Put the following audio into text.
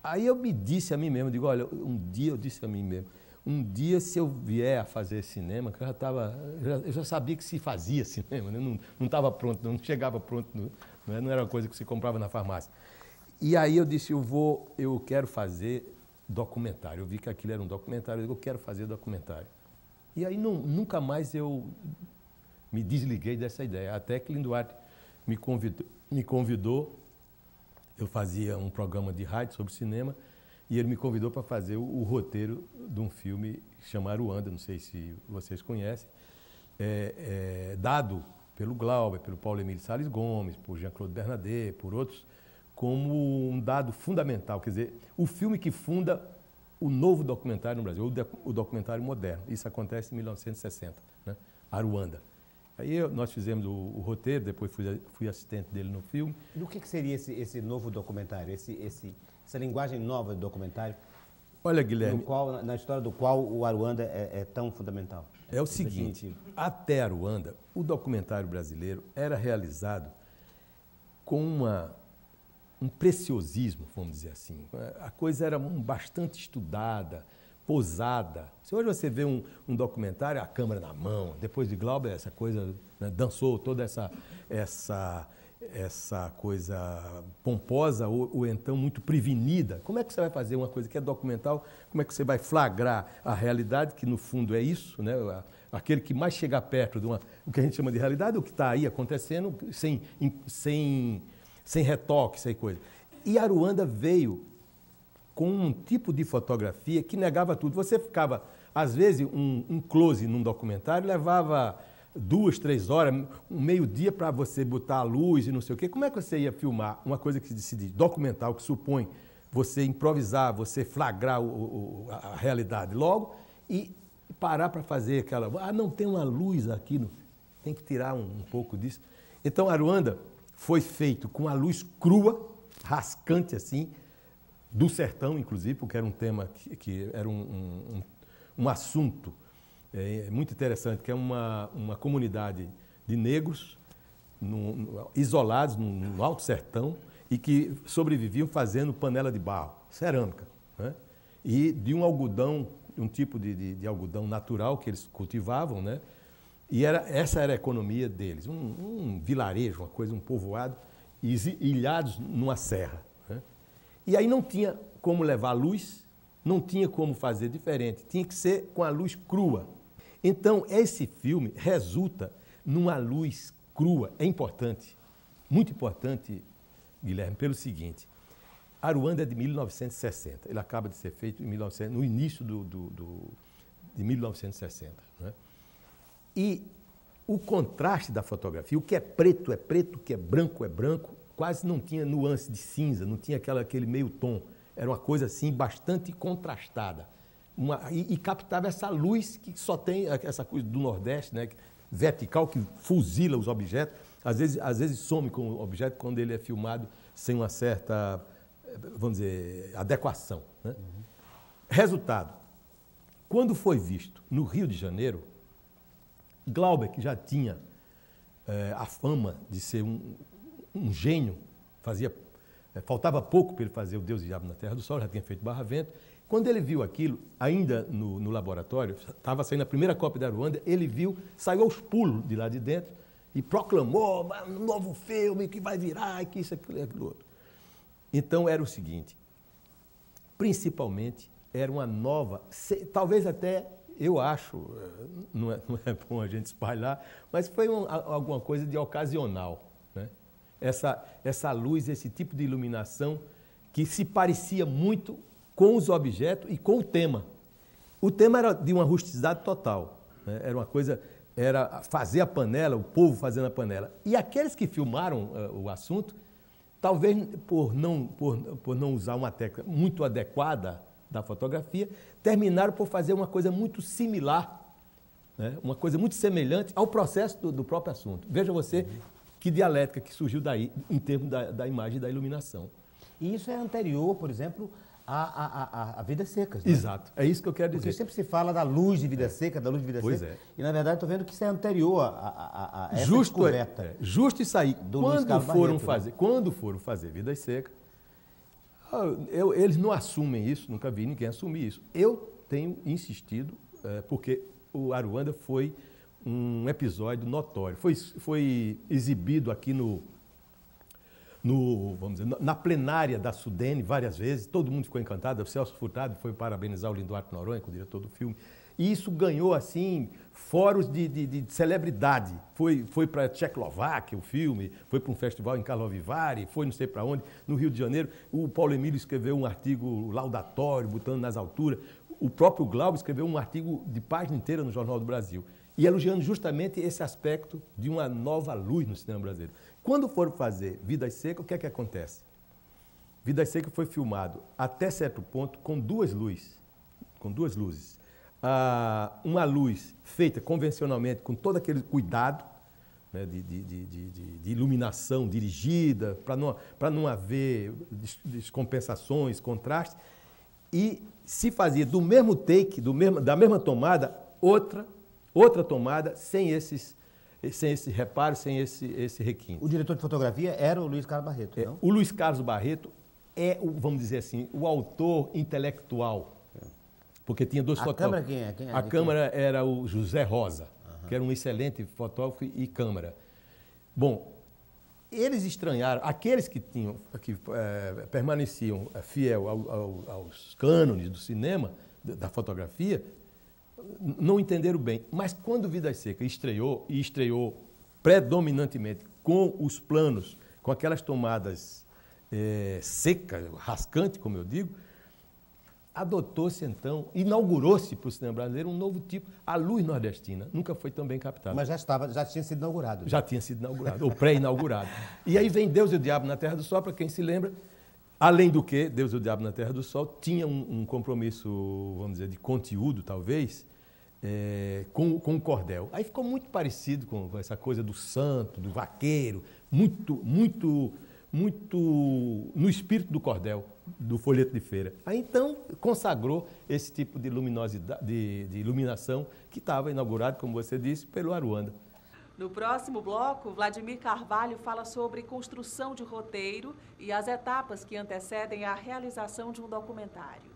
Aí eu me disse a mim mesmo, digo, olha, um dia eu disse a mim mesmo, um dia se eu vier a fazer cinema, que eu já sabia que se fazia cinema, né? Não estava pronto, não chegava pronto, não era uma coisa que se comprava na farmácia. E aí eu disse, eu quero fazer documentário. Eu vi que aquilo era um documentário, eu digo, eu quero fazer documentário. E aí nunca mais eu me desliguei dessa ideia, até que Lino Duarte me convidou. Eu fazia um programa de rádio sobre cinema e ele me convidou para fazer o roteiro de um filme chamado Aruanda, não sei se vocês conhecem, dado pelo Glauber, pelo Paulo Emílio Salles Gomes, por Jean-Claude Bernardet, por outros, como um dado fundamental, quer dizer, o filme que funda o novo documentário no Brasil, o documentário moderno. Isso acontece em 1960, né? Aruanda. Aí nós fizemos o roteiro, depois fui assistente dele no filme. E o que seria esse novo documentário, essa linguagem nova do documentário? Olha, Guilherme... Na história do qual o Aruanda é tão fundamental? É o seguinte, até Aruanda, o documentário brasileiro era realizado com um preciosismo, vamos dizer assim. A coisa era bastante estudada, posada. Se hoje você vê um documentário, a câmera na mão, depois de Glauber, essa coisa, né, dançou toda essa coisa pomposa ou então muito prevenida. Como é que você vai fazer uma coisa que é documental? Como é que você vai flagrar a realidade, que no fundo é isso, né? Aquele que mais chega perto de o que a gente chama de realidade, o que está aí acontecendo, sem retoque, sem coisa. E Aruanda veio com um tipo de fotografia que negava tudo. Você ficava, às vezes, um close num documentário levava 2, 3 horas, um meio-dia para você botar a luz e não sei o quê. Como é que você ia filmar uma coisa que se diz documental, que supõe você improvisar, você flagrar a realidade logo e parar para fazer aquela... não tem uma luz aqui, tem que tirar um pouco disso. Então, Aruanda foi feito com a luz crua, rascante assim, do sertão, inclusive, porque era um tema que era um assunto muito interessante, que é uma comunidade de negros isolados no alto sertão e que sobreviviam fazendo panela de barro, cerâmica, né? E de um algodão, um tipo de algodão natural que eles cultivavam, né? E essa era a economia deles, um vilarejo, uma coisa, um povoado, ilhados numa serra, né? E aí não tinha como levar luz, não tinha como fazer diferente, tinha que ser com a luz crua. Então, esse filme resulta numa luz crua. É importante, muito importante, Guilherme, pelo seguinte, Aruanda é de 1960, ele acaba de ser feito no início de 1960, né? E o contraste da fotografia, o que é preto, o que é branco, quase não tinha nuance de cinza, não tinha aquele meio tom. Era uma coisa assim bastante contrastada. E captava essa luz que só tem essa coisa do Nordeste, né, vertical, que fuzila os objetos. Às vezes some com o objeto quando ele é filmado sem uma certa, vamos dizer, adequação, né? Uhum. Resultado, quando foi visto no Rio de Janeiro, Glauber, que já tinha a fama de ser um gênio, faltava pouco para ele fazer o Deus e o Diabo na Terra do Sol, já tinha feito Barra-Vento. Quando ele viu aquilo, ainda no laboratório, estava saindo a primeira cópia da Aruanda, ele viu, saiu aos pulos de lá de dentro e proclamou um novo filme que vai virar, que isso, aquilo outro. Então era o seguinte, principalmente era uma nova, talvez até, eu acho, não é bom a gente espalhar, mas foi alguma coisa de ocasional, né? Essa luz, esse tipo de iluminação que se parecia muito com os objetos e com o tema. O tema era de uma rusticidade total, né? Era uma coisa, era fazer a panela, o povo fazendo a panela. E aqueles que filmaram o assunto, talvez por não usar uma técnica muito adequada da fotografia, terminaram por fazer uma coisa muito similar, né? Uma coisa muito semelhante ao processo do próprio assunto. Veja você que dialética que surgiu daí, em termos da imagem e da iluminação. E isso é anterior, por exemplo, a Vidas Secas, né? Exato, é isso que eu quero dizer. Porque sempre se fala da luz de Vida Seca, da luz de Vida Seca. É. E, na verdade, estou vendo que isso é anterior a essa descoberta. Justo isso aí. Quando foram fazer Vidas Secas, Eles não assumem isso, nunca vi ninguém assumir isso. Eu tenho insistido, porque o Aruanda foi um episódio notório. Foi exibido aqui vamos dizer, na plenária da Sudene várias vezes, todo mundo ficou encantado. O Celso Furtado foi parabenizar o Linduarte Noronha, o diretor do filme. E isso ganhou, assim, fóruns de celebridade. Foi para a Tchecoslováquia o filme, foi para um festival em Karlovy Vary, foi não sei para onde, no Rio de Janeiro. O Paulo Emílio escreveu um artigo laudatório, botando nas alturas. O próprio Glauber escreveu um artigo de página inteira no Jornal do Brasil, e elogiando justamente esse aspecto de uma nova luz no cinema brasileiro. Quando foram fazer Vidas Secas, o que é que acontece? Vidas Secas foi filmado até certo ponto com duas luzes. Uma luz feita convencionalmente, com todo aquele cuidado, né, de iluminação dirigida, para não haver descompensações, contrastes, e se fazia do mesmo take, da mesma tomada, outra tomada, sem esse reparo, sem esse requinte. O diretor de fotografia era o Luiz Carlos Barreto, não? O Luiz Carlos Barreto vamos dizer assim, o autor intelectual. Porque tinha dois fotógrafos. A câmera quem é? A câmera era o José Rosa, que era um excelente fotógrafo e câmera. Bom, eles estranharam, aqueles que permaneciam fiel aos cânones do cinema, da fotografia, não entenderam bem. Mas quando Vidas Secas estreou predominantemente com os planos, com aquelas tomadas secas, rascantes, como eu digo, adotou-se então, inaugurou-se para o cinema brasileiro um novo tipo. A luz nordestina nunca foi tão bem captada. Mas já tinha sido inaugurado. Já tinha sido inaugurado, ou pré-inaugurado. E aí vem Deus e o Diabo na Terra do Sol, para quem se lembra. Além do que, Deus e o Diabo na Terra do Sol tinha um compromisso, vamos dizer, de conteúdo, talvez, com o cordel. Aí ficou muito parecido com essa coisa do santo, do vaqueiro, muito no espírito do cordel, do folheto de feira. Aí então consagrou esse tipo de luminosidade, de iluminação que estava inaugurado, como você disse, pelo Aruanda. No próximo bloco, Vladimir Carvalho fala sobre construção de roteiro e as etapas que antecedem a realização de um documentário.